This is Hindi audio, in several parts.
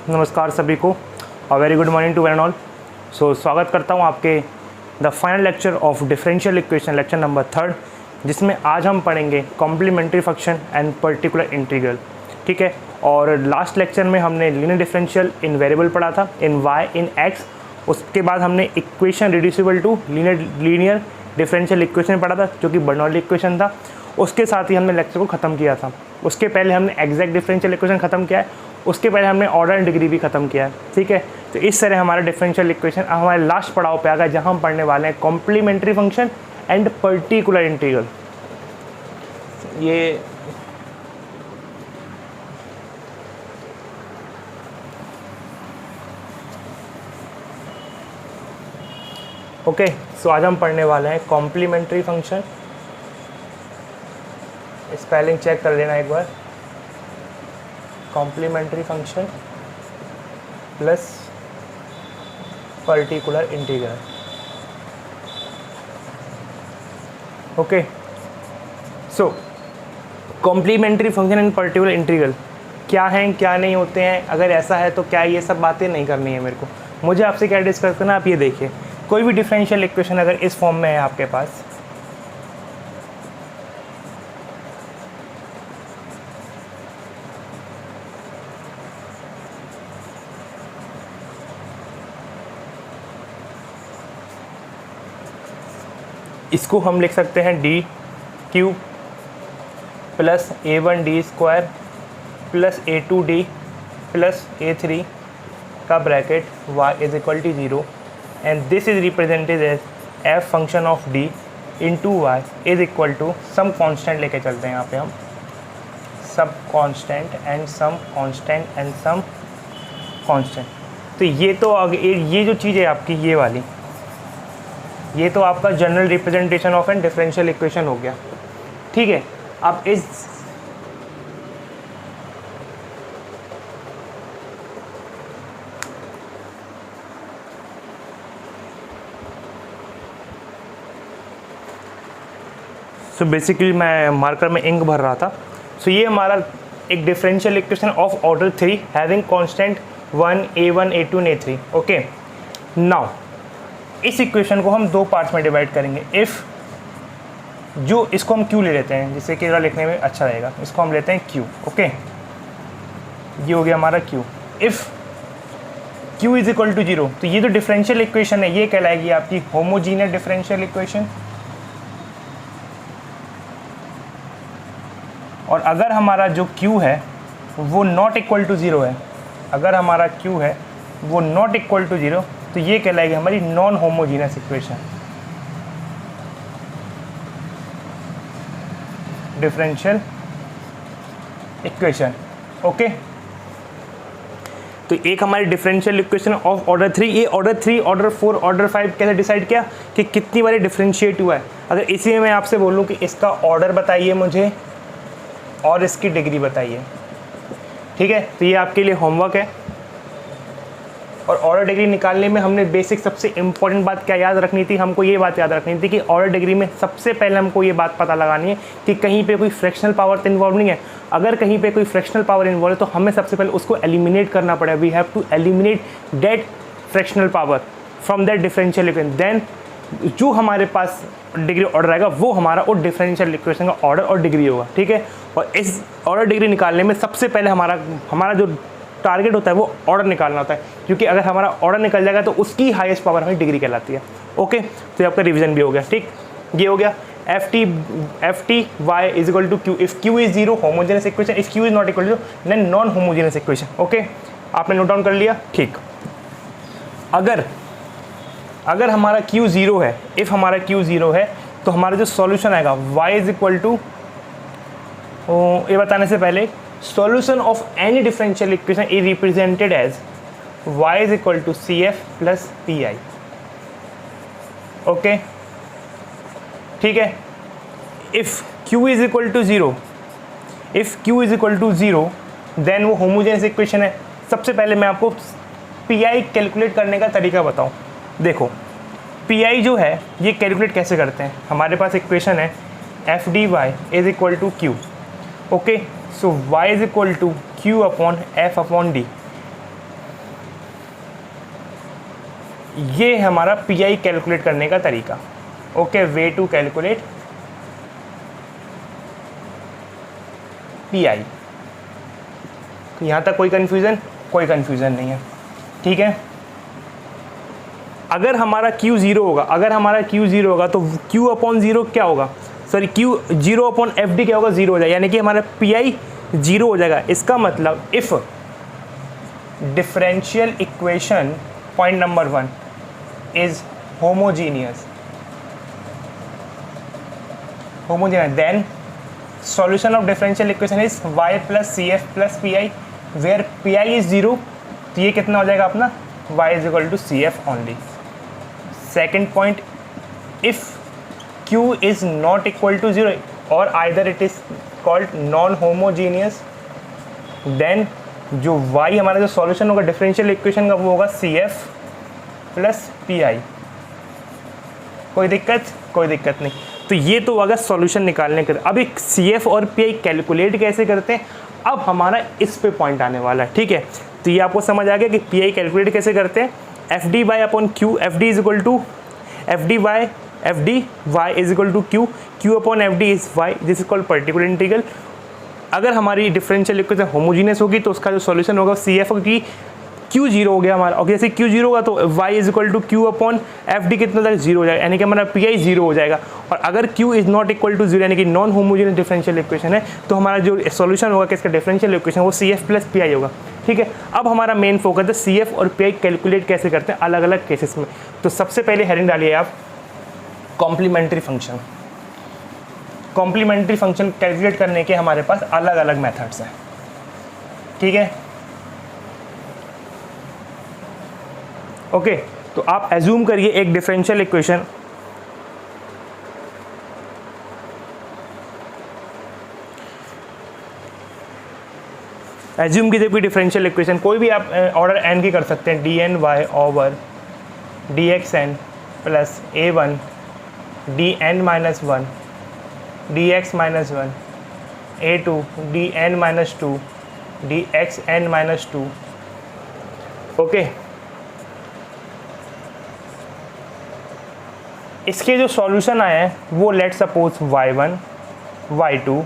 नमस्कार सभी को और very good morning to one and all. स्वागत करता हूँ आपके the final lecture of differential equation lecture number 3, जिसमें आज हम पढ़ेंगे complementary function and particular integral. ठीक है, और लास्ट लेक्चर में हमने लीनियर डिफरेंशियल इन वेरिएबल पढ़ा था, इन वाई इन एक्स। उसके बाद हमने equation reducible to linear differential equation पढ़ा था, जो कि बर्नौली इक्वेशन था। उसके साथ ही हमने लेक्चर को ख़त्म किया था। उसके पहले हमने एग्जैक्ट डिफरेंशियल इक्वेशन ख़त्म किया है, उसके पहले हमने ऑर्डर एंड डिग्री भी ख़त्म किया है। ठीक है, तो इस तरह हमारा डिफरेंशियल इक्वेशन हमारे लास्ट पड़ाव पे आ गया, जहाँ हम पढ़ने वाले हैं complementary function and particular integral. ये ओके, सो आज हम पढ़ने वाले हैं कॉम्प्लीमेंट्री फंक्शन। स्पेलिंग चेक कर लेना एक बार। Complementary function plus particular integral. Okay, so complementary function and particular integral क्या हैं, क्या नहीं होते हैं, अगर ऐसा है तो क्या ये सब बातें नहीं करनी है मेरे को। मुझे आपसे क्या डिस्कस करना है, आप ये देखिए। कोई भी डिफरेंशियल इक्वेशन अगर इस फॉर्म में है आपके पास, इसको हम लिख सकते हैं D Q plus A1D square plus A2D plus A3 का bracket y is equal to 0 and this is represented as f function of d into y is equal to some constant लेके चलते हैं यहाँ पे हम, सब constant and some constant and some constant. तो ये तो ये जो चीज़ है आपकी ये वाली, ये तो आपका general representation of an differential equation हो गया। ठीक है, अब इस बेसिकली मैं मार्कर में इंक भर रहा था। ये हमारा एक differential equation of order 3 having constant 1 A1 A2 and A3। Okay, now इस इक्वेशन को हम दो पार्ट्स में डिवाइड करेंगे। इफ़ जो इसको हम Q ले लेते हैं, जिससे कि लिखने में अच्छा रहेगा, इसको हम लेते हैं Q। ओके, ये हो गया हमारा Q। If Q is equal to 0, तो ये जो डिफरेंशियल इक्वेशन है ये कहलाएगी आपकी होमोजीनियस डिफरेंशियल इक्वेशन। और अगर हमारा जो Q है वो नॉट इक्वल टू 0 है, अगर हमारा Q है वो नॉट इक्वल टू 0, तो ये कहलाएगी हमारी non homogeneous equation, differential equation. Okay, तो एक हमारी डिफरेंशियल इक्वेशन ऑफ ऑर्डर 3, ये ऑर्डर 3, ऑर्डर 4, ऑर्डर 5 कैसे डिसाइड किया कि कितनी बार डिफरेंशिएट हुआ है। अगर इसी में मैं आपसे बोलूँ कि इसका ऑर्डर बताइए मुझे और इसकी डिग्री बताइए, ठीक है, तो ये आपके लिए होमवर्क है। और ऑर्डर डिग्री निकालने में हमने बेसिक सबसे इंपॉर्टेंट बात क्या याद रखनी थी, हमको ये बात याद रखनी थी कि ऑर्डर डिग्री में सबसे पहले हमको ये बात पता लगानी है कि कहीं पे कोई फ्रैक्शनल पावर तो इन्वॉल्व नहीं है। अगर कहीं पे कोई फ्रैक्शनल पावर इन्वॉल्व है तो हमें सबसे पहले उसको एलिमिनेट करना पड़ेगा। We have to eliminate that fractional power from that differential equation, then जो हमारे पास डिग्री ऑर्डर आएगा वो हमारा वो डिफरेंशियल इक्वेशन का ऑर्डर और डिग्री होगा। ठीक है, और इस ऑर्डर डिग्री निकालने में सबसे पहले हमारा जो टारगेट होता है वो ऑर्डर निकालना होता है, क्योंकि अगर हमारा ऑर्डर निकल जाएगा तो उसकी हाईएस्ट पावर हमें डिग्री कहलाती है। ओके, तो ये आपका रिवीजन भी हो गया। ठीक, ये हो गया F T y is equal to Q if Q is 0 homogeneous equation, if Q is not equal to then non homogeneous equation. Okay, आपने नोट डाउन कर लिया। ठीक, अगर हमारा Q 0 है, इफ़ हमारा Q 0 है, तो हमारा जो सॉल्यूशन आएगा y इज इक्वल टू, ये बताने से पहले, solution of any differential equation is represented as y is equal to CF plus PI। Okay, ठीक है, if Q is equal to 0, if Q is equal to 0 then वो होमोजेनियस इक्वेशन है। सबसे पहले मैं आपको PI कैलकुलेट करने का तरीका बताऊं। देखो, PI जो है ये कैलकुलेट कैसे करते हैं। हमारे पास इक्वेशन है F D y is equal to Q. Okay, so y is equal to Q upon F upon D. ये हमारा पी आई कैलकुलेट करने का तरीका। Okay, way to calculate P I. यहाँ तक कोई कन्फ्यूज़न? कोई कन्फ्यूज़न नहीं है, ठीक है। अगर हमारा Q 0 होगा, अगर हमारा Q 0 होगा तो Q अपॉन 0 क्या होगा, sorry Q 0 upon F D क्या होगा, 0 हो जाएगा, यानी कि हमारा पी आई 0 हो जाएगा। इसका मतलब if differential equation point number 1 is homogeneous, then solution of differential equation is y plus cf plus pi, where pi is 0, तो ये कितना हो जाएगा अपना y is equal to cf only. Second point, if q is not equal to 0 or either it is called non homogeneous, then जो y हमारा जो सॉल्यूशन होगा डिफरेंशियल इक्वेशन का वो होगा cf प्लस पी आई। कोई दिक्कत? कोई दिक्कत नहीं। तो ये तो अगर सॉल्यूशन निकालने के, अब एक सी एफ और पी आई कैलकुलेट कैसे करते हैं, अब हमारा इस पे पॉइंट आने वाला है, ठीक है। तो ये आपको समझ आ गया कि पी आई कैलकुलेट कैसे करते हैं। F D y upon Q, F D is equal to F D y is equal to Q, Q upon F D is y, this is called particular integral. अगर हमारी डिफरेंशियल इक्वेशन होमोजीनियस होगी तो उसका जो सॉल्यूशन होगा सी एफ की Q 0 हो गया हमारा। और जैसे Q 0 होगा तो y is equal to Q upon F D कितना तक 0 हो जाएगा, यानी कि हमारा पी आई 0 हो जाएगा। और अगर Q is not equal to 0 यानी कि नॉन होमोजेनियस डिफरेंशियल इक्वेशन है, तो हमारा जो सॉल्यूशन होगा किसका डिफरेंशियल इक्वेशन वो C F plus P I होगा, ठीक है। अब हमारा मेन फोकस है सी एफ और पी आई कैलकुलेट कैसे करते हैं अलग अलग केसेस में। तो सबसे पहले हेडिंग डालिए आप complementary function. Complementary function calculate करने के हमारे पास अलग अलग मेथड्स हैं, ठीक है। ओके, तो आप एज्यूम करिए एक डिफरेंशियल इक्वेशन, एज्यूम कीजिए कोई डिफरेंशियल इक्वेशन, कोई भी आप ऑर्डर एन की कर सकते हैं, d n y over d x n plus a one d n minus one d x minus one a two d n minus two d x n minus two. Okay, इसके जो सॉल्यूशन आए हैं वो let suppose y1 y2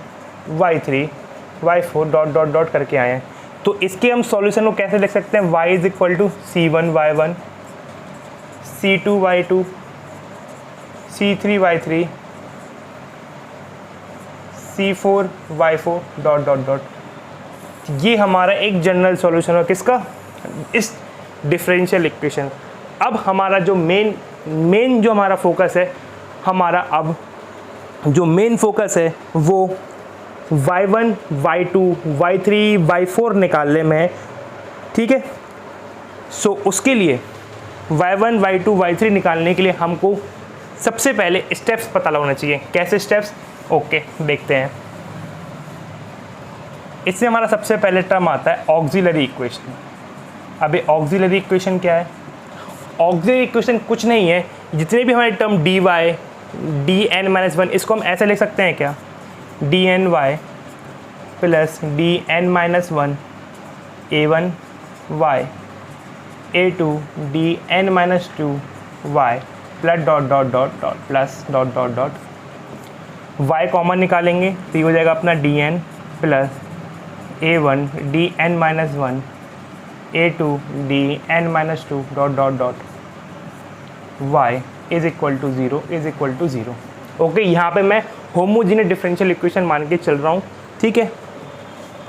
y3 y4 dot dot dot करके आए हैं। तो इसके हम सॉल्यूशन को कैसे लिख सकते हैं, y is equal to c1 y1 c2 y2 c3 y3 c4 y4 dot dot dot. ये हमारा एक जनरल सॉल्यूशन है किसका, इस डिफरेंशियल इक्वेशन। अब हमारा जो मेन जो हमारा फोकस है, हमारा अब जो मेन फोकस है वो y1 y2 y3 y4 निकालने में है, ठीक है। सो उसके लिए y1 y2 y3 निकालने के लिए हमको सबसे पहले स्टेप्स पता लगाना चाहिए। कैसे स्टेप्स? ओके, देखते हैं। इससे हमारा सबसे पहले टर्म आता है ऑक्सिलरी इक्वेशन। अभी ऑक्सिलरी इक्वेशन क्या है? ऑक्सिलरी इक्वेशन कुछ नहीं है, जितने भी हमारे term d y d n minus one, इसको हम ऐसे लिख सकते हैं क्या, d n y plus d n minus one a one y a two d n minus two y plus dot dot dot dot plus dot dot dot. Y common निकालेंगे तो ये हो जाएगा अपना d n plus a one d n minus one a two d n minus two dot dot dot y is equal to zero is equal to zero. Okay, यहाँ पे मैं होमोजीनियस डिफरेंशियल इक्वेशन मान के चल रहा हूँ, ठीक है।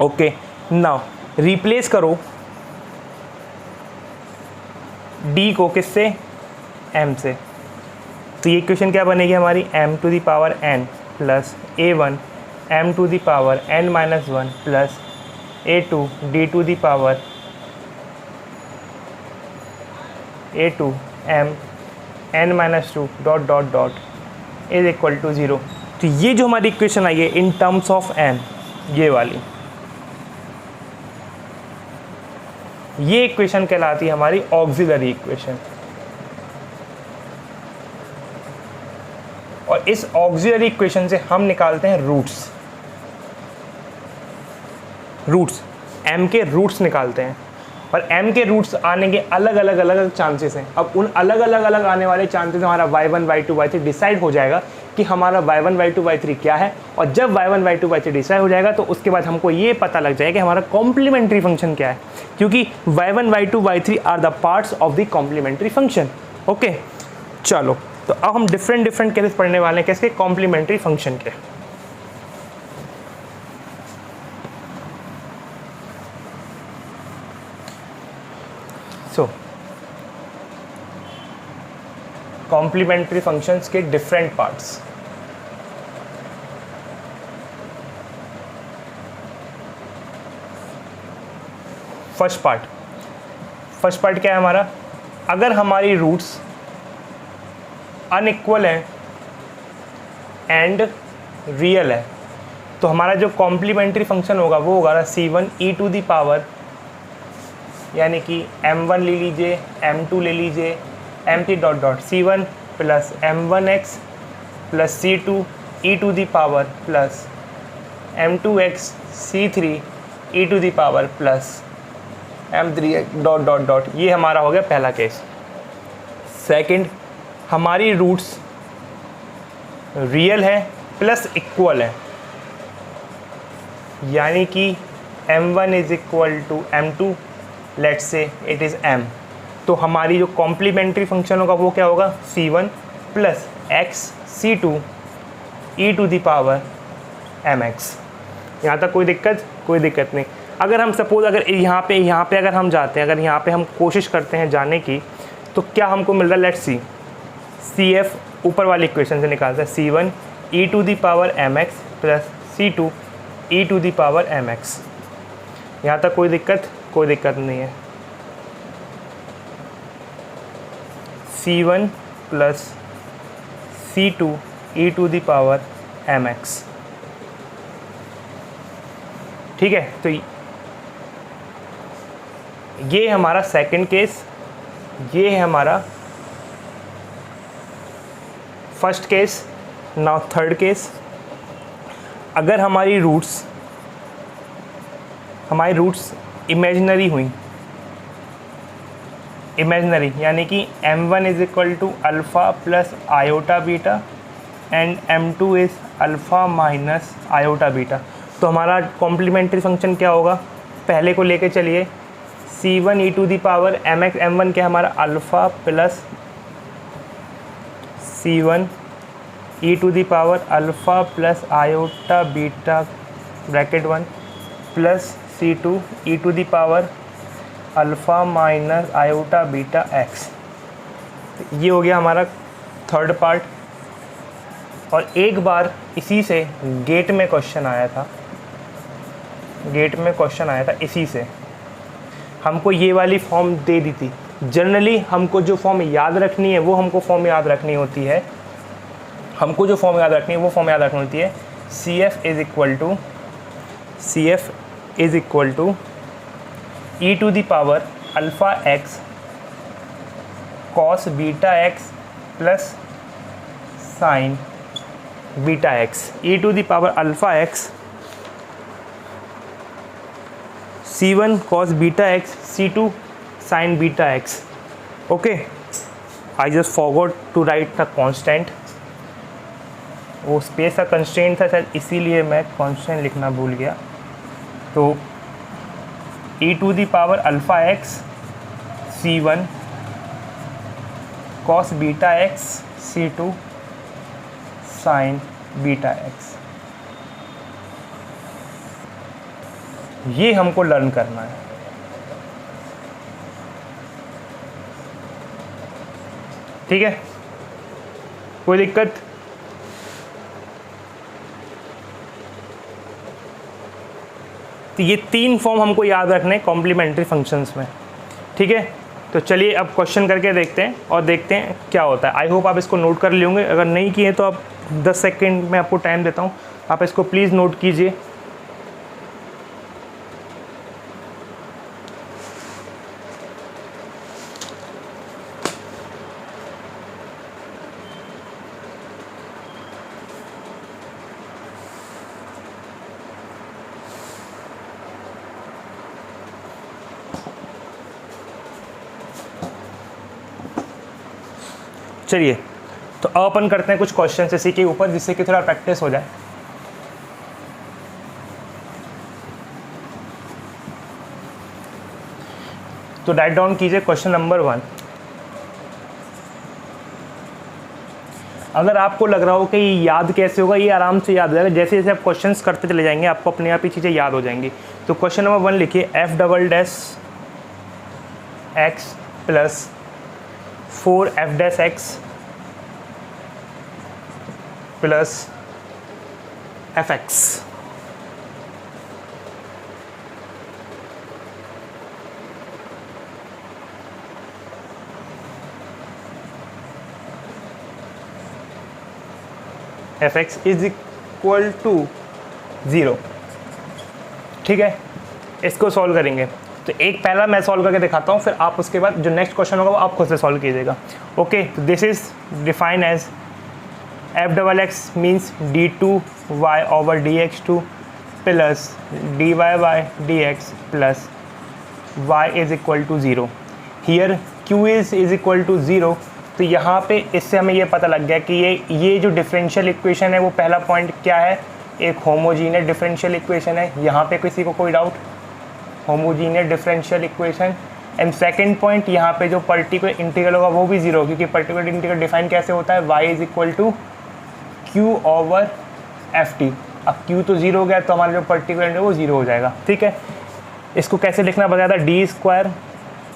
ओके, नाउ रिप्लेस करो d को किससे, m से। तो ये इक्वेशन क्या बनेगी हमारी, m to the power n plus a one m to the power n minus one plus a two d to the power a two m n minus two dot dot dot is equal to zero. तो ये जो हमारी इक्वेशन आई है इन टर्म्स ऑफ m, ये वाली, ये इक्वेशन कहलाती है हमारी ऑक्सिलरी इक्वेशन। और इस ऑक्सिलरी इक्वेशन से हम निकालते हैं रूट्स, m के रूट्स निकालते हैं। और m के रूट्स आने के अलग अलग अलग चांसेस हैं। अब उन अलग अलग आने वाले चांसेस हमारा y1 y2 y3 डिसाइड हो जाएगा कि हमारा y1 y2 y3 क्या है। और जब y1 y2 y3 डिसाइड हो जाएगा तो उसके बाद हमको ये पता लग जाएगा कि हमारा कॉम्प्लीमेंट्री फंक्शन क्या है, क्योंकि y1 y2 y3 are the parts of the complementary function. Okay, चलो तो अब हम डिफरेंट केसेस पढ़ने वाले हैं कैसे कॉम्प्लीमेंट्री फंक्शन के। कॉम्प्लीमेंट्री फंक्शंस के डिफरेंट पार्ट्स। फर्स्ट पार्ट क्या है हमारा, अगर हमारी रूट्स अनइक्वल है एंड रियल है तो हमारा जो कॉम्प्लीमेंट्री फंक्शन होगा वो होगा c1 e to the power, यानी कि m1 ले लीजिए, m2 ले लीजिए, m3 dot dot c1 plus m1x plus c2 e to the power plus m2x c3 e to the power plus m3x dot dot dot. ये हमारा हो गया पहला केस। सेकंड, हमारी रूट्स रियल है प्लस इक्वल है, यानी कि m1 is equal to m2, let's say it is m। तो हमारी जो कॉम्प्लीमेंट्री फंक्शन होगा वो क्या होगा c1 plus x c2 e to the power mx। यहाँ तक कोई दिक्कत नहीं। अगर हम सपोज अगर यहाँ पे अगर हम जाते हैं, अगर यहाँ पे हम कोशिश करते हैं जाने की, तो क्या हमको मिल रहा है, लेट्स सी CF ऊपर वाली इक्वेशन से निकालते हैं c1 e to the power mx plus c2 e to the power mx। यहाँ तक कोई दिक्कत नहीं है। c1 plus c2 e to the power mx, ठीक है। तो ये हमारा सेकंड केस, ये है हमारा first case. Now third case, अगर हमारी रूट्स इमेजिनरी हुई, यानी कि m1 is equal to alpha plus iota beta and m2 is alpha minus iota beta, तो हमारा कॉम्प्लीमेंट्री फंक्शन क्या होगा, पहले को लेके चलिए c1 e to the power mx, m1 क्या हमारा alpha plus c1 e to the power alpha plus iota beta bracket 1 plus c2 e to the power alpha minus iota beta x। ये हो गया हमारा थर्ड पार्ट। और एक बार इसी से गेट में क्वेश्चन आया था, इसी से हमको ये वाली फॉर्म दे दी थी। जनरली हमको जो फॉर्म याद रखनी है वो फॉर्म याद रखनी होती है, CF is equal to e to the power alpha x cos beta x plus sine beta x, e to the power alpha x c1 cos beta x c2 sin beta x। Okay, I just forgot to write the constant, वो स्पेस का कंस्ट्रेंट था शायद, इसीलिए मैं कांस्टेंट लिखना भूल गया। तो e to the power alpha x c1 cos beta x c2 sin beta x, ये हमको लर्न करना है। ठीक है, कोई दिक्कत? तो ये तीन फॉर्म हमको याद रखने कॉम्प्लीमेंट्री फंक्शंस में। ठीक है, तो चलिए अब क्वेश्चन करके देखते हैं और देखते हैं क्या होता है। आई होप आप इसको नोट कर लिए होंगे, अगर नहीं किए तो आप 10 सेकेंड में आपको टाइम देता हूँ, आप इसको प्लीज़ नोट कीजिए। चलिए तो अब अपन करते हैं कुछ क्वेश्चन इसी के ऊपर, जिससे कि थोड़ा प्रैक्टिस हो जाए। तो राइट डाउन कीजिए क्वेश्चन नंबर 1। अगर आपको लग रहा हो कि ये याद कैसे होगा, ये आराम से याद हो जाएगा। जैसे जैसे आप क्वेश्चंस करते चले जाएंगे आपको अपने आप ही चीज़ें याद हो जाएंगी। तो क्वेश्चन नंबर 1 लिखिए, f double dash x plus 4f dash x plus fx। fx is equal to 0। ठीक है, इसको सॉल्व करेंगे। तो एक पहला मैं सॉल्व करके दिखाता हूँ, फिर आप उसके बाद जो नेक्स्ट क्वेश्चन होगा वो आप खुद से सॉल्व कीजिएगा। ओके, तो this is define as f double x means d2y over dx2 plus dy by dx plus y is equal to 0। Here q is equal to 0। तो यहाँ पे इससे हमें ये पता लग गया कि ये जो डिफरेंशियल इक्वेशन है वो पहला पॉइंट क्या है, एक होमोजीनियस डिफरेंशियल इक्वेशन है। यहाँ पे किसी को कोई doubt, homogeneous differential equation. And second point, यहाँ पे जो पर्टिकुलर इंटीग्रल होगा वो भी 0, क्योंकि पर्टिकुलर इंटीग्रल डिफाइन कैसे होता है, y is equal to q over f t. अब q तो 0 हो गया तो हमारा जो पर्टिकुलर है वो 0 हो जाएगा। ठीक है, इसको कैसे लिखना बताया था, D square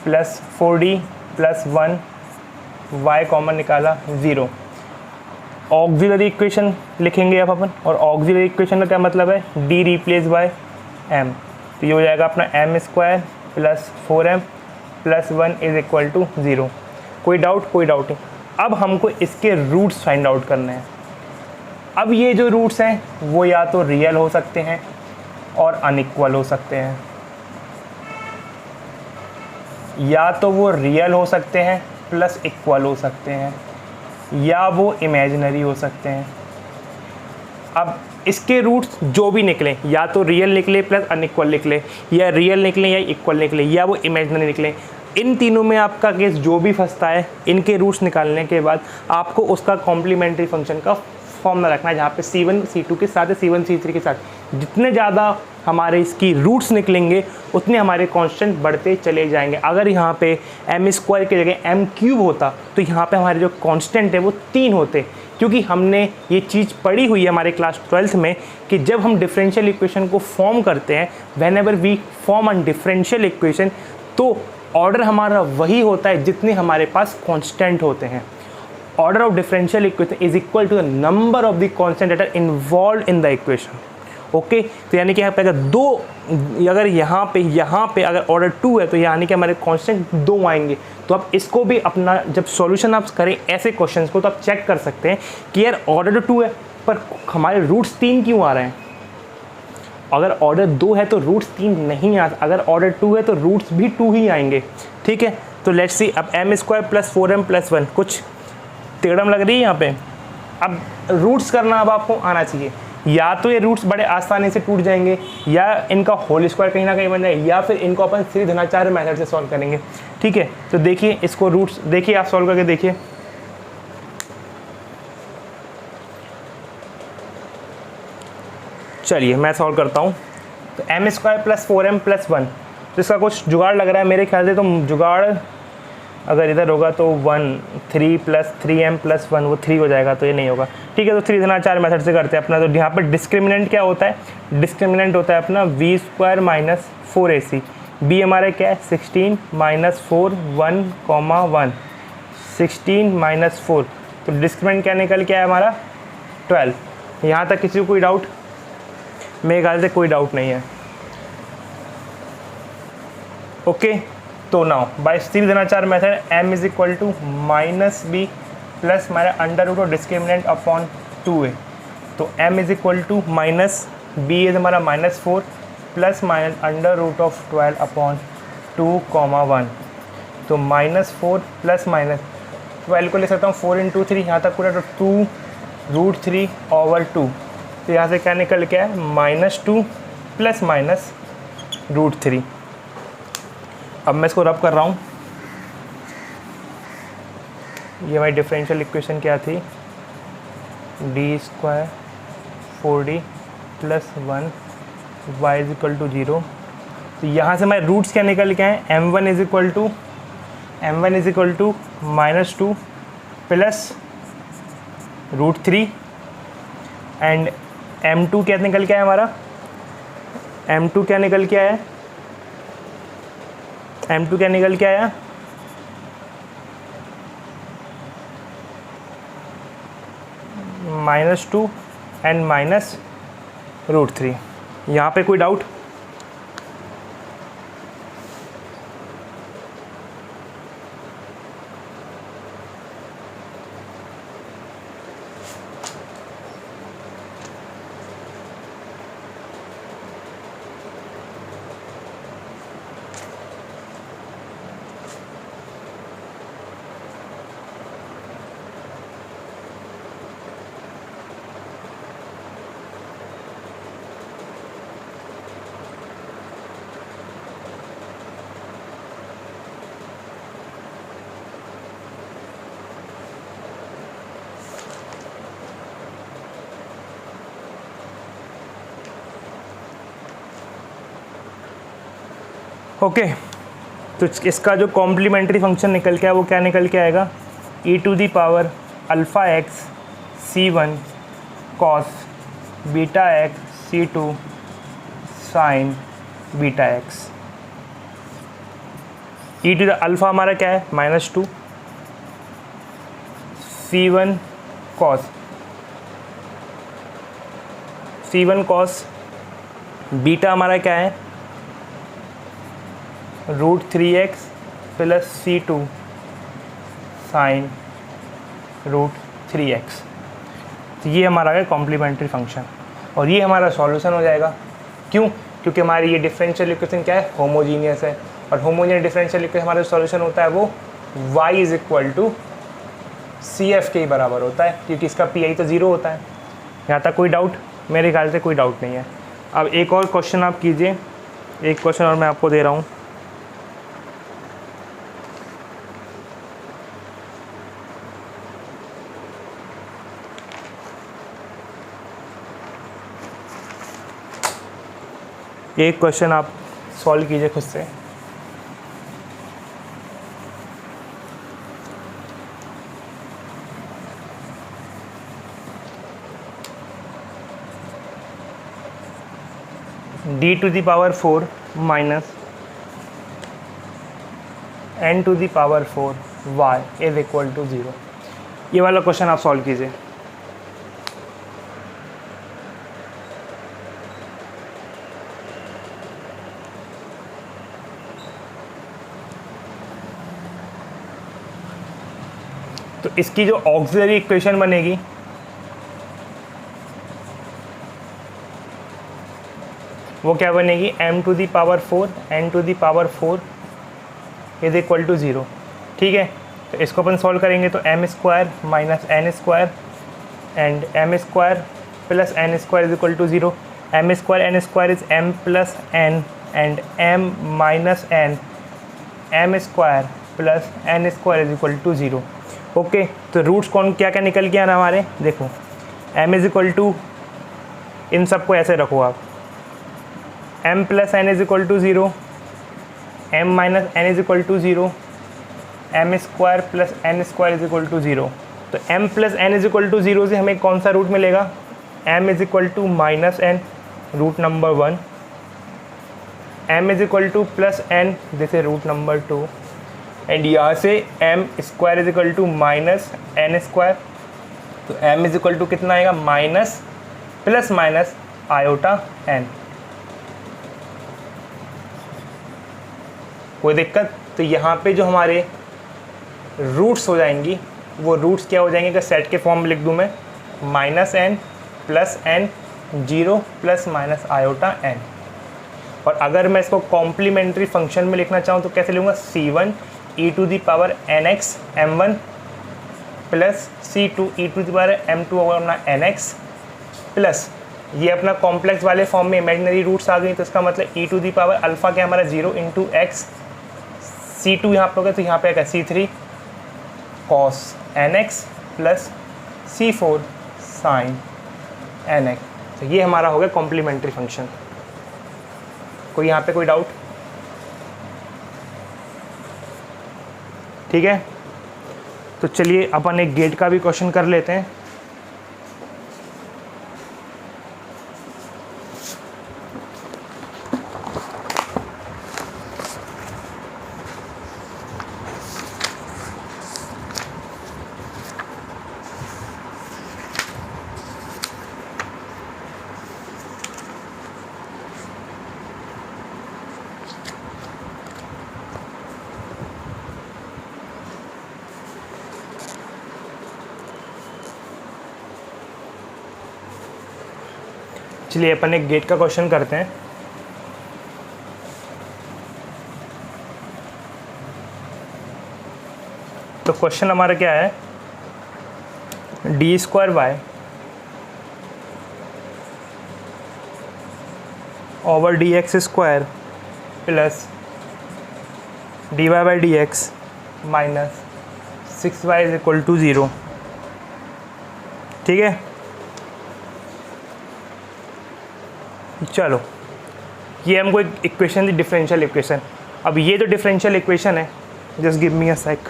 plus 4d plus 1 y common निकाला 0। ऑक्सिलरी इक्वेशन लिखेंगे अब अपन, और ऑक्सिलरी इक्वेशन का क्या मतलब है, d रिप्लेस बाय m। तो ये हो जाएगा अपना m square plus 4m plus 1 is equal to 0। कोई डाउट, कोई डाउट नहीं। अब हमको इसके रूट्स फाइंड आउट करने हैं। अब ये जो रूट्स हैं वो या तो रियल हो सकते हैं और अनइक्वल हो सकते हैं, या तो वो रियल हो सकते हैं प्लस इक्वल हो सकते हैं, या वो इमेजिनरी हो सकते हैं। अब इसके रूट्स जो भी निकले, या तो रियल निकले प्लस अनइक्वल निकले, या रियल निकले या इक्वल निकले, या वो इमेजिनरी निकले, इन तीनों में आपका केस जो भी फंसता है, इनके रूट्स निकालने के बाद आपको उसका कॉम्प्लीमेंट्री फंक्शन का फॉर्मूला रखना है, जहाँ पे C1 C2 के साथ C1 C3 के साथ जितने ज़्यादा हमारे इसकी रूट्स निकलेंगे उतने हमारे कांस्टेंट बढ़ते चले जाएंगे। अगर यहाँ पे m स्क्वायर की जगह m क्यूब होता तो यहाँ पे हमारे जो कांस्टेंट है वो 3 होते, क्योंकि हमने ये चीज़ पढ़ी हुई है हमारे क्लास 12th में कि जब हम डिफरेंशियल इक्वेशन को फॉर्म करते हैं, whenever we form a differential equation, तो ऑर्डर हमारा वही होता है जितने हमारे पास कांस्टेंट होते हैं। Order of differential equation is equal to the number of the constant that are involved in the equation. Okay, तो यानी कि यहाँ पे अगर 2, अगर यहाँ पे अगर ऑर्डर 2 है तो यानी कि हमारे कांस्टेंट 2 आएंगे। तो आप इसको भी अपना जब सॉल्यूशन आप करें ऐसे क्वेश्चंस को तो आप चेक कर सकते हैं कि यार ऑर्डर 2 है पर हमारे रूट्स 3 क्यों आ रहे हैं। अगर ऑर्डर 2 है तो रूट्स 3 नहीं आ, अगर ऑर्डर 2 है तो रूट्स भी 2 ही आएंगे। ठीक है, तो लेट्स सी, अब m square plus 4m plus 1 कुछ टेढ़म लग रही है यहाँ पे। अब रूट्स करना अब आपको आना चाहिए, या तो ये रूट्स बड़े आसानी से टूट जाएंगे, या इनका होल स्क्वायर कहीं ना कहीं बन जाए, या फिर इनको अपन सीधे धनाचार्य मेथड से सॉल्व करेंगे। ठीक है, तो देखिए इसको रूट्स देखिए, आप सॉल्व करके देखिए। चलिए मैं सॉल्व करता हूँ। तो m square plus 4m plus 1, तो इसका कुछ जुगाड़ लग रहा है मेरे ख्याल से। तो जुगाड़ अगर इधर होगा तो 1 3 प्लस 3m प्लस 1 वो 3 हो जाएगा, तो ये नहीं होगा। ठीक है, तो 3 धनाचार्य मेथड से करते हैं अपना। तो यहाँ पर डिस्क्रिमिनेंट क्या होता है, डिस्क्रिमिनेंट होता है अपना v square minus 4ac। b हमारा क्या है 16 माइनस 4 1 1 16 माइनस 4, तो डिस्क्रिमिनेंट क्या निकल के आया हमारा 12। यहाँ तक किसी को कोई डाउट, मेरे ख्याल से कोई डाउट नहीं है। ओके, तो now by Sridharacharya method m is equal to minus B plus हमारा under root of discriminant upon 2a। तो m is equal to minus B is हमारा minus 4 plus minus under root of 12 upon 2, 1। तो माइनस 4 प्लस माइनस 12 को ले सकता हूँ 4 × 3, यहाँ तक पूरा तो 2√3 ओवर 2। तो यहाँ से क्या निकल के है -2 प्लस माइनस √3। अब मैं इसको रब कर रहा हूँ, ये हमारी डिफरेंशियल इक्वेशन क्या थी, d square 4d plus 1 y is equal to 0। तो यहाँ से हमारे रूट्स क्या निकल के आए, m1 is equal to -2 plus √3 and m2 क्या निकल के आया हमारा, m2 क्या निकल के आया, m2 क्या निकल के आया, -2 एंड -√3। यहाँ पे कोई डाउट? ओके तो इसका जो कॉम्प्लीमेंट्री फंक्शन निकल के आया वो क्या निकल के आएगा, e to the power alpha x c1 cos beta x c2 sine beta x. e to the alpha हमारा क्या है, -2 c1 कॉस बीटा हमारा क्या है, √3x plus c2 sign √3x। तो ये हमारा है कॉम्प्लीमेंट्री फंक्शन और ये हमारा सॉल्यूशन हो जाएगा। क्यों? क्योंकि हमारी ये डिफरेंशियल इक्वेशन क्या है, होमोजीनियस है और होमोजीनियस डिफरेंशियल इक्वेशन हमारा सॉल्यूशन होता है वो y is equal to CF के बराबर होता है, क्योंकि इसका PI तो 0 होता है। यहाँ तक कोई डाउट? मेरे ख्याल से कोई डाउट नहीं है। अब एक और क्वेश्चन आप कीजिए, एक क्वेश्चन और मैं आपको दे रहा हूँ। एक क्वेश्चन आप सॉल्व कीजिए खुद से। d to the power 4 minus n to the power 4 y is equal to 0। ये वाला क्वेश्चन आप सॉल्व कीजिए। तो इसकी जो ऑक्सिलरी इक्वेशन बनेगी वो क्या बनेगी, m to the power 4 n to the power 4 is equal to 0। ठीक है, तो इसको अपन सॉल्व करेंगे तो m square minus n square and m square plus n square is equal to 0। m square n square is m plus n and m minus n m square plus n square is equal to 0। Okay, तो रूट्स कौन क्या क्या निकल के आना हमारे, देखो m इज इक्वल टू, इन सबको ऐसे रखो आप, m plus n is equal to 0, m minus n is equal to 0, m square plus n square is equal to 0। तो m plus n is equal to 0 से हमें कौन सा रूट मिलेगा, m is equal to minus n, root number 1, m is equal to plus n, this is root number 2 and यहाँ से m square is equal to minus n square. तो m इज इक्वल टू कितना आएगा, minus plus minus iota n। कोई दिक्कत? तो यहाँ पे जो हमारे रूट्स हो जाएंगी वो रूट्स क्या हो जाएंगे, अगर सेट के फॉर्म में लिख दूँ मैं, -n plus n 0 plus minus iota n। और अगर मैं इसको कॉम्प्लीमेंट्री फंक्शन में लिखना चाहूँ तो कैसे लूँगा, c1 e to the power nx m1 plus c2 e to the power m2 होगा अपना nx प्लस ये अपना कॉम्प्लेक्स वाले फॉर्म में इमेजिनरी रूट्स आ गई, तो इसका मतलब e to the power alpha क्या हमारा 0 इंटू एक्स, c2 यहाँ पर होगा तो यहाँ पे आएगा c3 cos nx plus c4 sin nx। तो ये हमारा हो गया कॉम्प्लीमेंट्री फंक्शन। कोई यहाँ पे कोई डाउट? ठीक है, तो चलिए अपन एक गेट का भी क्वेश्चन कर लेते हैं। चलिए अपन एक गेट का क्वेश्चन करते हैं। तो क्वेश्चन हमारा क्या है, d square y over d x square plus d y by d x minus 6y is equal to 0। ठीक है, चलो ये हमको एक इक्वेशन दी, डिफरेंशियल इक्वेशन। अब ये जो डिफरेंशियल इक्वेशन है, जस्ट गिव मी अ सेक।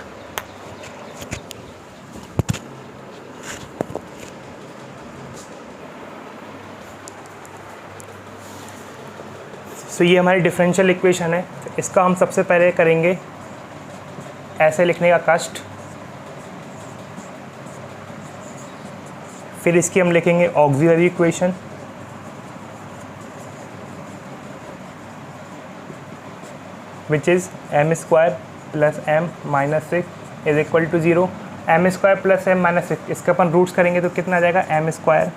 सो ये हमारी डिफरेंशियल इक्वेशन है। तो इसका हम सबसे पहले करेंगे ऐसे लिखने का कष्ट, फिर इसकी हम लिखेंगे auxiliary equation, which is m square plus m minus 6 is equal to 0। M square plus m minus 6, इसके अपन रूट्स करेंगे तो कितना आ जाएगा, m square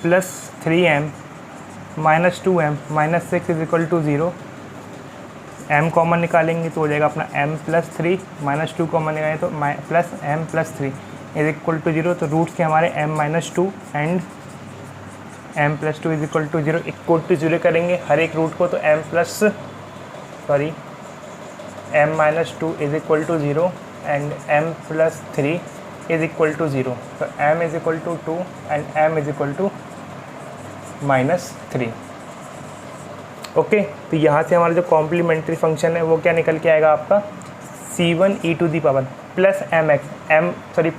plus 3m minus 2m minus 6 is equal to 0। m common निकालेंगे तो हो जाएगा अपना m प्लस 3 माइनस 2 कॉमन निकालेंगे तो plus m plus 3 is equal to 0। तो रूट्स के हमारे m minus 2 and m plus 2 is equal to 0 equal to 0 करेंगे हर एक रूट को। तो m minus 2 is equal to 0 and m plus 3 is equal to 0। तो m is equal to 2 and m is equal to minus 3। Okay, तो यहाँ से हमारा जो कॉम्प्लीमेंट्री फंक्शन है वो क्या निकल के आएगा आपका, c1 e to the power plus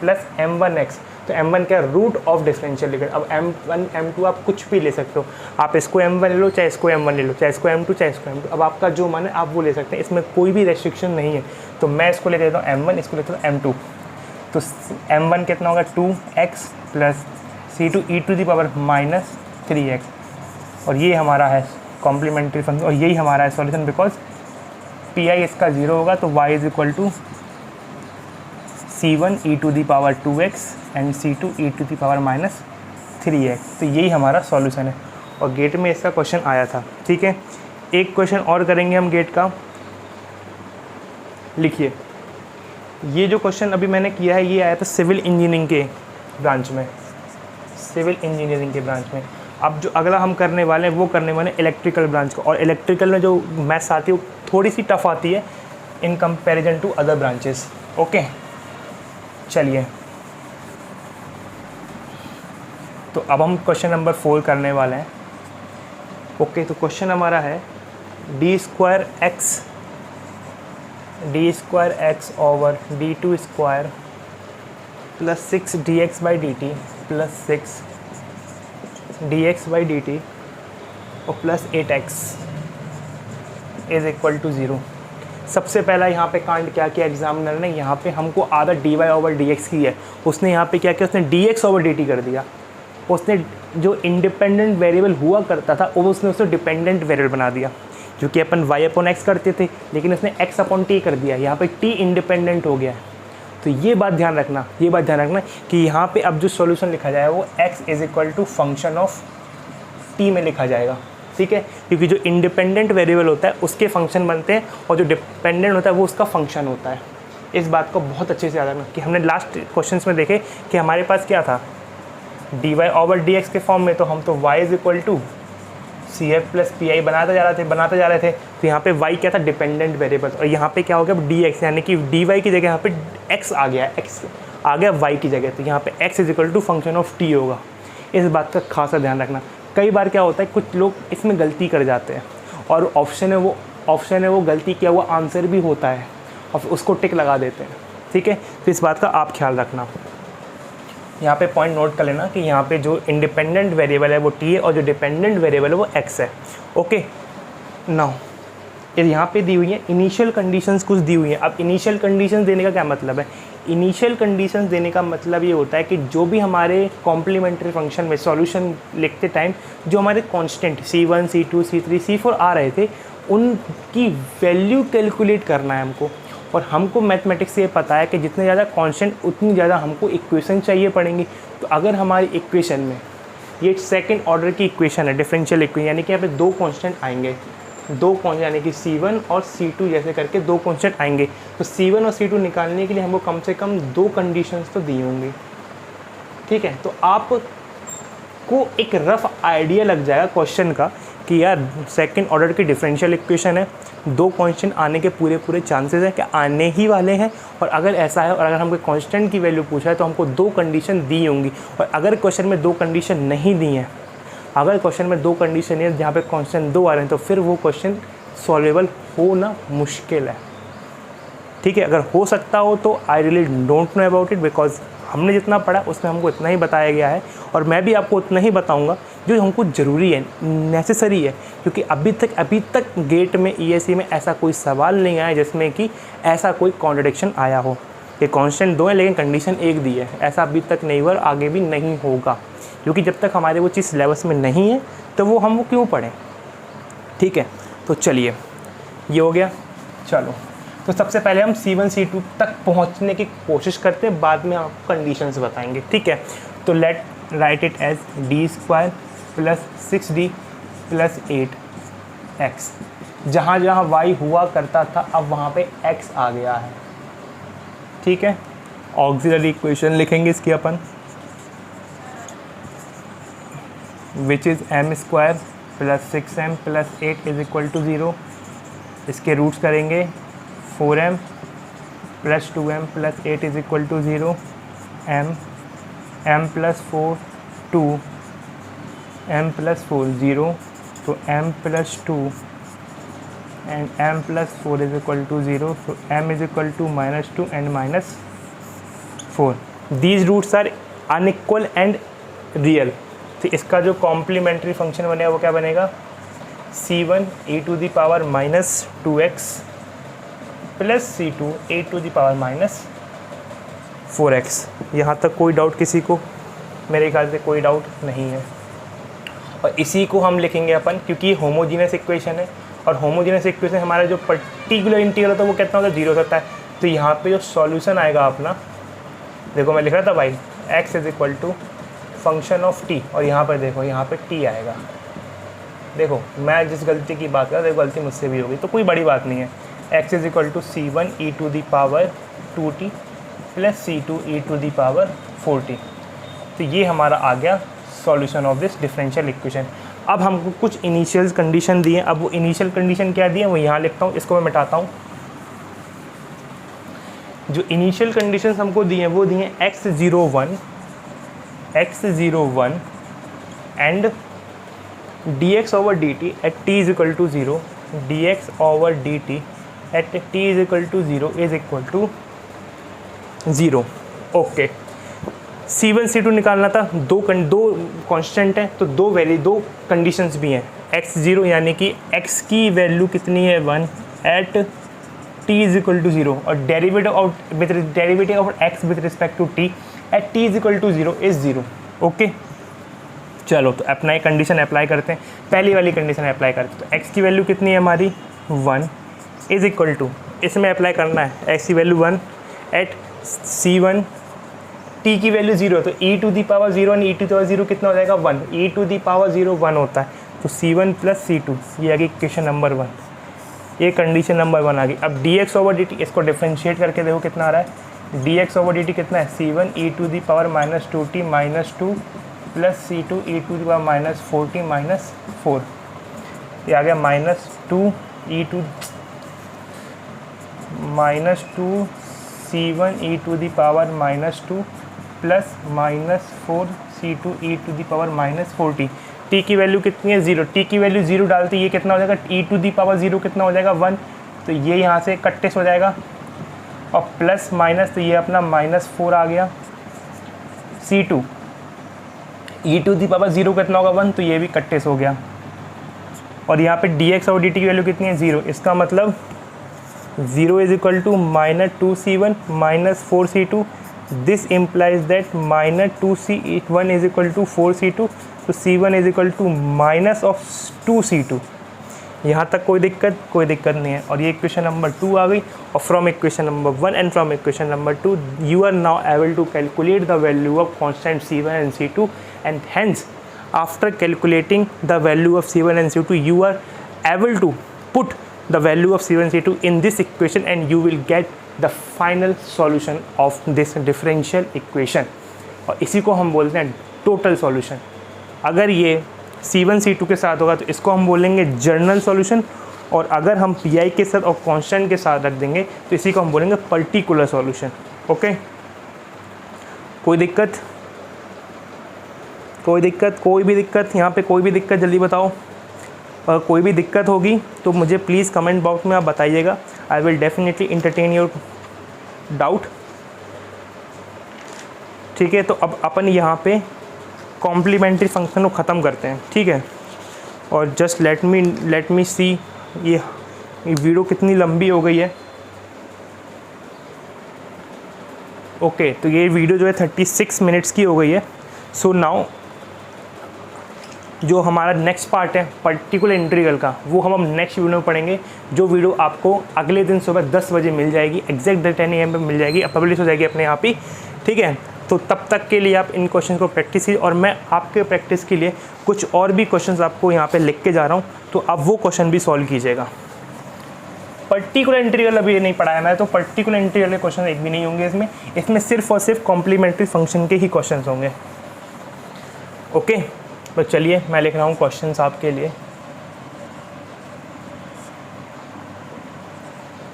plus m1x। तो m1 क्या, रूट ऑफ डिफरेंशियल इक्वेशन। अब m1 m2 आप कुछ भी ले सकते हो, आप इसको m1 ले लो, चाहे इसको m1 ले लो, चाहे इसको m2, चाहे इसको m2। अब आपका जो मन है आप वो ले सकते हैं, इसमें कोई भी रेस्ट्रिक्शन नहीं है। तो मैं इसको ले लेता हूँ m1, इसको लेता हूँ m2। तो m1 कितना होगा, 2x plus c2 e to the power minus 3x। और ये हमारा है कॉम्प्लीमेंट्री फंक्शन, और यही हमारा है सॉल्यूशन, बिकॉज पी आई इसका 0 होगा। तो y is equal to c1 e to the power 2x and c2 e to the power minus 3x। तो यही हमारा सॉल्यूशन है, और गेट में इसका क्वेश्चन आया था। ठीक है, एक क्वेश्चन और करेंगे हम गेट का। लिखिए, ये जो क्वेश्चन अभी मैंने किया है ये आया था सिविल इंजीनियरिंग के ब्रांच में, सिविल इंजीनियरिंग के ब्रांच में। अब जो अगला हम करने वाले हैं वो करने वाले हैं इलेक्ट्रिकल ब्रांच को, और इलेक्ट्रिकल में जो मैथ्स आती है वो थोड़ी सी टफ आती है in comparison to other branches. Okay, चलिए, तो अब हम क्वेश्चन नंबर 4 करने वाले हैं। ओके, तो क्वेश्चन हमारा है d square x over d2 square plus 6 dx by dt plus 6 dx by dt और plus 8x is equal to 0। सबसे पहला यहाँ पे कांड क्या किया एग्जामिनर ने, यहाँ पे हमको आदत dy ओवर dx की है, उसने यहाँ पे क्या किया, उसने dx ओवर dt कर दिया। उसने जो इंडिपेंडेंट वेरिएबल हुआ करता था वो उसने उसको डिपेंडेंट वेरिएबल बना दिया, जो कि अपन y अपॉन x करते थे, लेकिन उसने x अपॉन t कर दिया। यहाँ पे t इंडिपेंडेंट हो गया है। तो ये बात ध्यान रखना कि यहाँ पे अब जो सॉल्यूशन लिखा जाए वो x is equal to function of t में लिखा जाएगा। ठीक है, क्योंकि जो इंडिपेंडेंट वेरिएबल होता है उसके फंक्शन बनते हैं, और जो डिपेंडेंट होता है वो उसका फंक्शन होता है। इस बात को बहुत अच्छे से याद रखना कि हमने लास्ट क्वेश्चंस में देखे कि हमारे पास क्या था, dy ओवर dx के फॉर्म में, तो हम तो y is equal to C F plus P I बनाते जा रहे थे। तो यहाँ पे y क्या था, डिपेंडेंट वेरिएबल, और यहाँ पे क्या हो गया डी एक्स, यानी कि डी वाई की जगह यहाँ पे x आ गया, x आ गया y की जगह। तो यहाँ पे x is equal to function of t होगा। इस बात का खासा ध्यान रखना। कई बार क्या होता है कुछ लोग इसमें गलती कर जाते हैं और ऑप्शन है वो गलती किया हुआ आंसर भी होता है और उसको टिक लगा देते हैं, ठीक है। तो इस बात का आप ख्याल रखना। यहाँ पे पॉइंट नोट कर लेना कि यहाँ पे जो इंडिपेंडेंट वेरिएबल है वो t है और जो डिपेंडेंट वेरिएबल है वो x है। ओके, नाउ यहाँ पे दी हुई है इनिशियल कंडीशंस कुछ दी हुई हैं। अब इनिशियल कंडीशंस देने का क्या मतलब है, इनिशियल कंडीशंस देने का मतलब ये होता है कि जो भी हमारे कॉम्प्लीमेंट्री फंक्शन में सॉल्यूशन लिखते टाइम जो हमारे constant c1 c2 c3 c4 आ रहे थे उनकी वैल्यू कैलकुलेट करना है हमको। और हमको मैथमेटिक्स से ये पता है कि जितने ज़्यादा कांस्टेंट उतनी ज़्यादा हमको इक्वेशन चाहिए पड़ेंगी। तो अगर हमारी इक्वेशन में ये सेकंड ऑर्डर की इक्वेशन है, डिफरेंशियल इक्वेशन, यानी कि यहाँ पे दो कांस्टेंट आएंगे, दो कांस्टेंट यानी कि C1 और C2 जैसे करके दो कांस्टेंट आएंगे। तो C1 और C2 निकालने के लिए हमको कम से कम दो कंडीशंस तो दी होंगी, ठीक है। तो आपको एक रफ आइडिया लग जाएगा क्वेश्चन का कि यार सेकंड ऑर्डर की डिफरेंशियल इक्वेशन है, दो कांस्टेंट आने के पूरे चांसेस हैं कि आने ही वाले हैं। और अगर ऐसा है और अगर हमको कांस्टेंट की वैल्यू पूछा है तो हमको दो कंडीशन दी होंगी। और अगर क्वेश्चन में दो कंडीशन नहीं दी हैं, अगर क्वेश्चन में दो कंडीशन है जहाँ पे कांस्टेंट दो आ रहे हैं, तो फिर वो क्वेश्चन सॉल्वेबल होना मुश्किल है, ठीक है। अगर हो सकता हो तो I really don't know about it, because हमने जितना पढ़ा उसमें हमको इतना ही बताया गया है और मैं भी आपको उतना ही बताऊंगा जो हमको ज़रूरी है, नेसेसरी है। क्योंकि अभी तक गेट में ईएससी में ऐसा कोई सवाल नहीं आया जिसमें कि ऐसा कोई कॉन्ट्रडिक्शन आया हो कि कांस्टेंट दो है लेकिन कंडीशन एक दी है। ऐसा अभी तक नहीं हुआ और आगे भी नहीं होगा, क्योंकि जब तक हमारे वो चीज़ सिलेबस में नहीं है तो हम वो क्यों पढ़ें, ठीक है। तो चलिए ये हो गया। चलो तो सबसे पहले हम C1 C2 तक पहुंचने की कोशिश करते हैं, बाद में आपको कंडीशंस बताएंगे, ठीक है। तो late right it as d² + 6d + 8x। जहाँ y हुआ करता था अब वहाँ पे x आ गया है, ठीक है। ऑक्सिलरी इक्वेशन लिखेंगे इसकी अपन, विच इज़ m² + 6m + 8 = 0। इसके रूट्स करेंगे 4m + 2m + 8 = 0, m + 4 2, m + 4 0, तो m + 2 and m + 4 = 0, so m = -2 and -4। These roots are unequal and real। तो इसका जो कॉम्प्लीमेंट्री फंक्शन बनेगा वो क्या बनेगा, c1 e⁻ -2x + c2 e⁻ -4x। यहाँ तक कोई डाउट किसी को? मेरे ख्याल से कोई डाउट नहीं है। और इसी को हम लिखेंगे अपन, क्योंकि होमोजीनियस इक्वेशन है और होमोजीनियस इक्वेशन हमारा जो पर्टिकुलर इंटीग्रल होता है वो कितना होता है, 0 होता है। तो यहाँ पे जो सॉल्यूशन आएगा अपना, देखो मैं लिख रहा था भाई x = फंक्शन ऑफ t, और यहाँ पर देखो यहाँ पे t आएगा। देखो मैं जिस गलती की बात कर रहा हूँ गलती मुझसे भी होगी, तो कोई बड़ी बात नहीं है। x = c1 e⁻2t + c2 e⁻4t। तो ये हमारा आ गया solution of this differential equation. अब हमको कुछ इनिशियल कंडीशन दिए, अब वो इनिशियल कंडीशन क्या दिए वो यहाँ लिखता हूँ, इसको मैं मिटाता हूँ। जो इनिशियल कंडीशन हमको दिए हैं वो दिए हैं x01 and dx/dt at t = 0, dx/dt at t = 0 = 0। Okay, C1 C2 निकालना था, दो कांस्टेंट हैं तो दो कंडीशंस भी हैं। x0 यानी कि x की वैल्यू कितनी है 1 एट t = 0 और derivative of x with respect to t at t = 0 is 0। Okay चलो तो अपना एक कंडीशन अप्लाई करते हैं, पहली वाली कंडीशन अप्लाई करते हैं। तो x की वैल्यू कितनी है हमारी 1 इज़ इक्वल टू, इसमें अप्लाई करना है x की वैल्यू 1 एट c1, t की वैल्यू 0 तो e⁻0 और e⁻0 कितना हो जाएगा 1, e⁻0 1 होता है। तो c1 + c2 ये आ गई इक्वेशन नंबर 1, ये कंडीशन नंबर 1 आ गई। अब dx/dt इसको डिफरेंशिएट करके देखो कितना आ रहा है, dx/dt कितना है c1 e⁻2t -2 + c2 e⁻4t -4। ये आ गया -2 प्लस -4c2e⁻40। t की वैल्यू कितनी है 0, t की वैल्यू 0 डालते ये कितना हो जाएगा e⁻0 कितना हो जाएगा 1, तो ये यहाँ से कट्टे से हो जाएगा, और प्लस माइनस तो ये अपना -4 आ गया c2 e⁻0 कितना होगा 1, तो ये भी कट्टे से हो गया। और यहाँ पे dx और dt की वैल्यू कितनी है 0, इसका मतलब 0 is equal to -2c1 -4c2, this implies that -2c1 is equal to 4c2, तो c1 is equal to -2c2। यहाँ तक कोई दिक्कत नहीं है। और ये इक्वेशन नंबर 2 आ गई। और from equation number 1 and from equation number 2 you are now able to calculate the value of constant c1 and c2, and hence after calculating the value of c1 and c2 you are able to put the value of c1 and c2 in this equation and you will get the final solution of this differential equation। और इसी को हम बोलते हैं टोटल सॉल्यूशन। अगर ये c1 c2 के साथ होगा तो इसको हम बोलेंगे जर्नल सॉल्यूशन, और अगर हम pi के साथ और कांस्टेंट के साथ रख देंगे तो इसी को हम बोलेंगे पर्टिकुलर सॉल्यूशन। ओके, कोई भी दिक्कत यहाँ पे, कोई भी दिक्कत जल्दी बताओ। अगर कोई भी दिक्कत होगी तो मुझे प्लीज़ कमेंट बॉक्स में आप बताइएगा। I will definitely entertain your doubt. ठीक है, तो अब अपन यहाँ पे कॉम्प्लीमेंट्री फंक्शन को ख़त्म करते हैं। ठीक है, और जस्ट लेट मी सी ये वीडियो कितनी लंबी हो गई है। ओके, तो ये वीडियो जो है 36 मिनट्स की हो गई है। सो नाउ जो हमारा नेक्स्ट पार्ट है पर्टिकुलर इंटीग्रल का, वो हम नेक्स्ट वीडियो में पढ़ेंगे। जो वीडियो आपको अगले दिन सुबह 10 बजे मिल जाएगी, एग्जैक्ट 10 AM पे मिल जाएगी, पब्लिश हो जाएगी अपने आप ही। ठीक है, तो तब तक के लिए आप इन क्वेश्चन को प्रैक्टिस कीजिए, और मैं आपके प्रैक्टिस के लिए कुछ और भी क्वेश्चन आपको यहाँ पे लिख के जा रहा हूँ, तो आप वो क्वेश्चन भी सॉल्व कीजिएगा। पर्टिकुलर इंटीग्रल अभी नहीं पढ़ाया मैं, तो पर्टिकुलर इंटीग्रल के क्वेश्चन एक भी नहीं होंगे इसमें सिर्फ और सिर्फ कॉम्प्लीमेंट्री फंक्शन के ही क्वेश्चन होंगे। ओके, तो चलिए मैं लिख रहा हूँ क्वेश्चंस आपके लिए।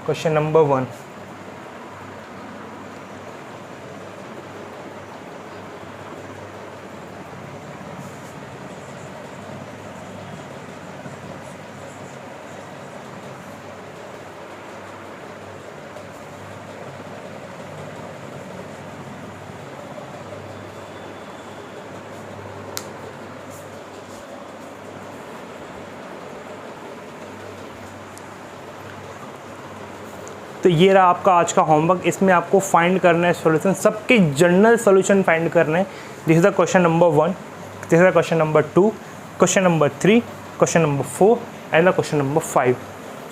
क्वेश्चन नंबर 1, तो ये रहा आपका आज का होमवर्क। इसमें आपको फाइंड करना है सॉल्यूशन, सबके जनरल सॉल्यूशन फाइंड करने हैं। This is the question number 1, this is the question number 2, question number 3, question number 4 and the question number 5।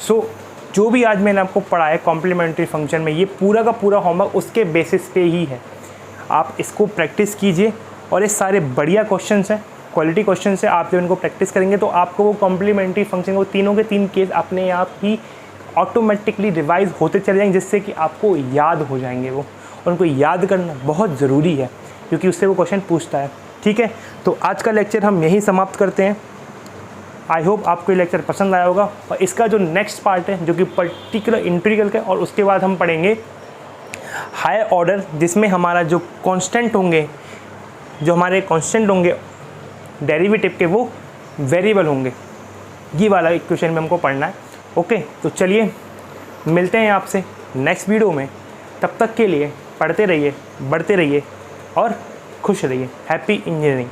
सो जो भी आज मैंने आपको पढ़ाया कॉम्प्लीमेंट्री फंक्शन में, ये पूरा का पूरा होमवर्क उसके बेसिस पे ही है। आप इसको प्रैक्टिस कीजिए, और ये सारे बढ़िया क्वेश्चन हैं, क्वालिटी क्वेश्चन है। आप जब इनको प्रैक्टिस करेंगे तो आपको वो कॉम्प्लीमेंट्री फंक्शन को तीनों के तीन केस अपने आप ही ऑटोमेटिकली रिवाइज होते चले जाएंगे, जिससे कि आपको याद हो जाएंगे वो। और उनको याद करना बहुत ज़रूरी है, क्योंकि उससे वो क्वेश्चन पूछता है। ठीक है, तो आज का लेक्चर हम यहीं समाप्त करते हैं। आई होप आपको ये लेक्चर पसंद आया होगा। और इसका जो नेक्स्ट पार्ट है जो कि पर्टिकुलर इंटीग्रल का, और उसके बाद हम पढ़ेंगे हायर ऑर्डर, जिसमें हमारा जो कांस्टेंट होंगे, डेरिवेटिव के, वो वेरिएबल होंगे। ये वाला इक्वेशन में हमको पढ़ना है। ओके, तो चलिए मिलते हैं आपसे नेक्स्ट वीडियो में। तब तक के लिए पढ़ते रहिए, बढ़ते रहिए और खुश रहिए। Happy engineering.